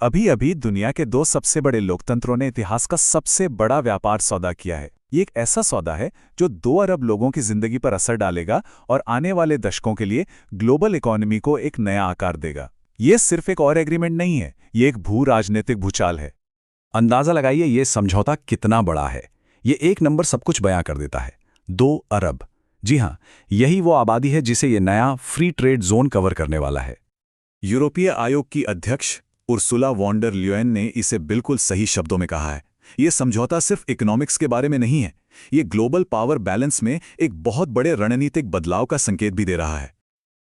अभी अभी दुनिया के दो सबसे बड़े लोकतंत्रों ने इतिहास का सबसे बड़ा व्यापार सौदा किया है। ये एक ऐसा सौदा है जो 2 अरब लोगों की जिंदगी पर असर डालेगा और आने वाले दशकों के लिए ग्लोबल इकोनॉमी को एक नया आकार देगा। ये सिर्फ एक और एग्रीमेंट नहीं है, ये एक भू राजनीतिक भूचाल है। अंदाजा लगाइए ये समझौता कितना बड़ा है। ये एक नंबर सब कुछ बयां कर देता है। 2 अरब। जी हां, यही वो आबादी है जिसे ये नया फ्री ट्रेड जोन कवर करने वाला है। यूरोपीय आयोग की अध्यक्ष उर्सुला वॉन डर ल्यूएन ने इसे बिल्कुल सही शब्दों में कहा है। ये समझौता सिर्फ इकोनॉमिक्स के बारे में नहीं है, ये ग्लोबल पावर बैलेंस में एक बहुत बड़े रणनीतिक बदलाव का संकेत भी दे रहा है।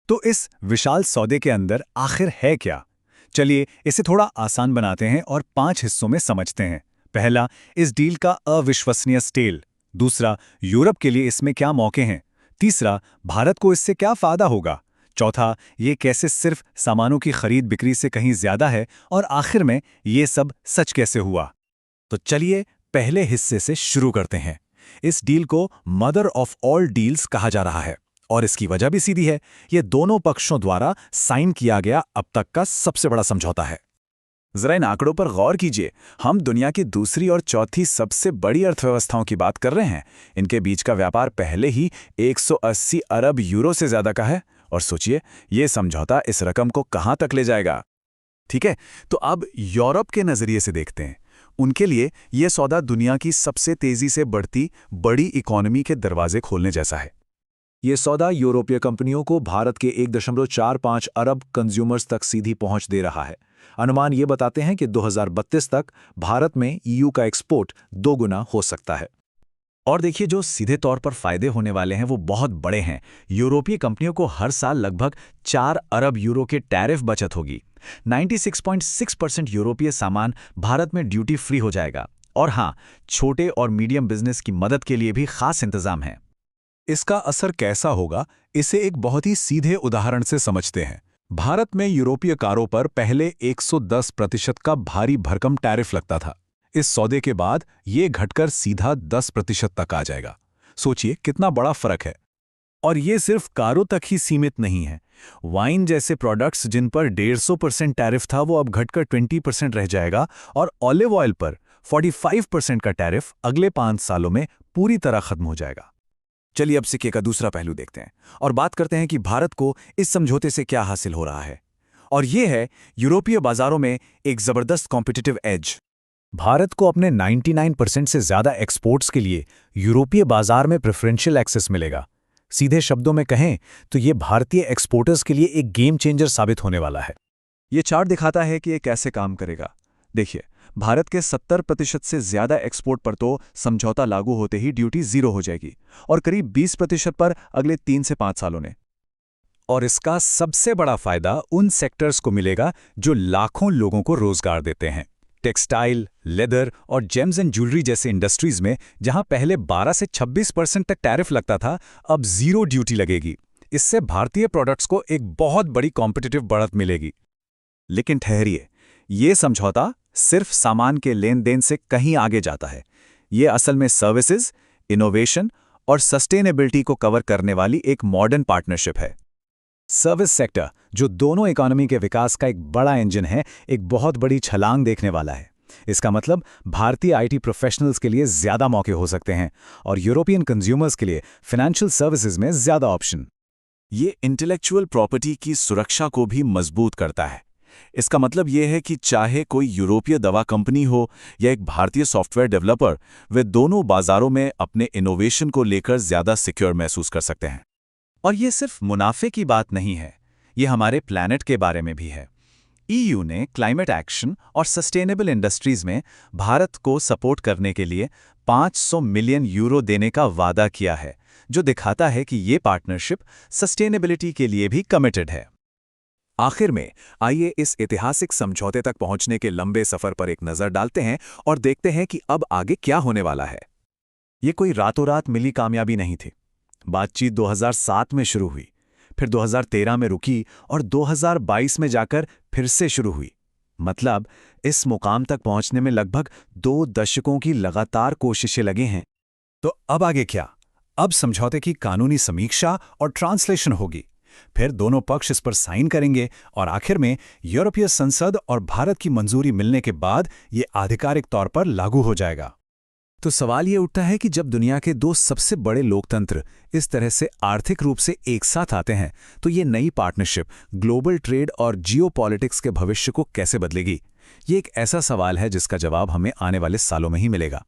तो इस विशाल सौदे के अंदर आखिर है क्या? चलिए इसे थोड़ा आसान बनाते हैं और 5 हिस्सों में समझते हैं। पहला, इस डील का अविश्वसनीय स्केल। दूसरा, यूरोप के लिए इसमें क्या मौके हैं। तीसरा, भारत को इससे क्या फायदा होगा। चौथा, ये कैसे सिर्फ सामानों की खरीद बिक्री से कहीं ज्यादा है। और आखिर में ये सब सच कैसे हुआ। तो चलिए पहले हिस्से से शुरू करते हैं। इस डील को मदर ऑफ ऑल डील्स कहा जा रहा है और इसकी वजह भी सीधी है, ये दोनों पक्षों द्वारा साइन किया गया अब तक का सबसे बड़ा समझौता है। जरा इन आंकड़ों पर गौर कीजिए। हम दुनिया की दूसरी और चौथी सबसे बड़ी अर्थव्यवस्थाओं की बात कर रहे हैं। इनके बीच का व्यापार पहले ही 180 अरब यूरो से ज्यादा का है। और सोचिए, ये समझौता इस रकम को कहां तक ले जाएगा। ठीक है, तो अब यूरोप के नजरिए से देखते हैं। उनके लिए यह सौदा दुनिया की सबसे तेजी से बढ़ती बड़ी इकोनॉमी के दरवाजे खोलने जैसा है। ये सौदा यूरोपीय कंपनियों को भारत के 1.45 अरब कंज्यूमर्स तक सीधी पहुंच दे रहा है। अनुमान ये बताते हैं कि 2032 तक भारत में ईयू का एक्सपोर्ट 2 गुना हो सकता है। और देखिए, जो सीधे तौर पर फायदे होने वाले हैं वो बहुत बड़े हैं। यूरोपीय कंपनियों को हर साल लगभग 4 अरब यूरो के टैरिफ बचत होगी। 96.6% यूरोपीय सामान भारत में ड्यूटी फ्री हो जाएगा। और हाँ, छोटे और मीडियम बिजनेस की मदद के लिए भी खास इंतजाम है। इसका असर कैसा होगा, इसे एक बहुत ही सीधे उदाहरण से समझते हैं। भारत में यूरोपीय कारों पर पहले 110% का भारी भरकम टैरिफ लगता था। इस सौदे के बाद ये घटकर सीधा 10% तक आ जाएगा। सोचिए कितना बड़ा फर्क है। और ये सिर्फ कारों तक ही सीमित नहीं है। वाइन जैसे प्रोडक्ट्स जिन पर 150% टैरिफ था वो अब घटकर 20% रह जाएगा। और ऑलिव ऑयल पर 45% का टैरिफ अगले 5 सालों में पूरी तरह खत्म हो जाएगा। चलिए अब सिक्के का दूसरा पहलू देखते हैं और बात करते हैं कि भारत को इस समझौते से क्या हासिल हो रहा है। और ये है यूरोपीय बाजारों में एक जबरदस्त कॉम्पिटिटिव एज। भारत को अपने 99% से ज्यादा एक्सपोर्ट्स के लिए यूरोपीय बाजार में प्रेफरेंशियल एक्सेस मिलेगा। सीधे शब्दों में कहें तो ये भारतीय एक्सपोर्टर्स के लिए एक गेम चेंजर साबित होने वाला है। ये चार्ट दिखाता है कि ये कैसे काम करेगा। देखिए, भारत के 70% से ज्यादा एक्सपोर्ट पर तो समझौता लागू होते ही ड्यूटी 0 हो जाएगी और करीब 20% पर अगले 3 से 5 सालों में। और इसका सबसे बड़ा फायदा उन सेक्टर्स को मिलेगा जो लाखों लोगों को रोजगार देते हैं। टेक्सटाइल, लेदर और जेम्स एंड ज्वेलरी जैसे इंडस्ट्रीज में जहां पहले 12 से 26% तक टैरिफ लगता था, अब 0 ड्यूटी लगेगी। इससे भारतीय प्रोडक्ट्स को एक बहुत बड़ी कॉम्पिटिटिव बढ़त मिलेगी। लेकिन ठहरिए, ये समझौता सिर्फ सामान के लेन देन से कहीं आगे जाता है। ये असल में सर्विसेज, इनोवेशन और सस्टेनेबिलिटी को कवर करने वाली एक मॉडर्न पार्टनरशिप है। सर्विस सेक्टर, जो दोनों इकोनॉमी के विकास का एक बड़ा इंजन है, एक बहुत बड़ी छलांग देखने वाला है। इसका मतलब भारतीय आईटी प्रोफेशनल्स के लिए ज्यादा मौके हो सकते हैं और यूरोपियन कंज्यूमर्स के लिए फाइनेंशियल सर्विसेज में ज्यादा ऑप्शन। ये इंटेलेक्चुअल प्रॉपर्टी की सुरक्षा को भी मजबूत करता है। इसका मतलब यह है कि चाहे कोई यूरोपीय दवा कंपनी हो या एक भारतीय सॉफ्टवेयर डेवलपर, वे दोनों बाजारों में अपने इनोवेशन को लेकर ज्यादा सिक्योर महसूस कर सकते हैं। और ये सिर्फ मुनाफे की बात नहीं है, ये हमारे प्लैनेट के बारे में भी है। ईयू ने क्लाइमेट एक्शन और सस्टेनेबल इंडस्ट्रीज में भारत को सपोर्ट करने के लिए 500 मिलियन यूरो देने का वादा किया है, जो दिखाता है कि ये पार्टनरशिप सस्टेनेबिलिटी के लिए भी कमिटेड है। आखिर में आइए इस ऐतिहासिक समझौते तक पहुंचने के लंबे सफर पर एक नजर डालते हैं और देखते हैं कि अब आगे क्या होने वाला है। ये कोई रातों रात मिली कामयाबी नहीं थी। बातचीत 2007 में शुरू हुई, फिर 2013 में रुकी और 2022 में जाकर फिर से शुरू हुई। मतलब इस मुकाम तक पहुंचने में लगभग 2 दशकों की लगातार कोशिशें लगी हैं। तो अब आगे क्या? अब समझौते की कानूनी समीक्षा और ट्रांसलेशन होगी। फिर दोनों पक्ष इस पर साइन करेंगे और आखिर में यूरोपीय संसद और भारत की मंजूरी मिलने के बाद ये आधिकारिक तौर पर लागू हो जाएगा। तो सवाल ये उठता है कि जब दुनिया के दो सबसे बड़े लोकतंत्र इस तरह से आर्थिक रूप से एक साथ आते हैं तो ये नई पार्टनरशिप ग्लोबल ट्रेड और जियोपॉलिटिक्स के भविष्य को कैसे बदलेगी? ये एक ऐसा सवाल है जिसका जवाब हमें आने वाले सालों में ही मिलेगा।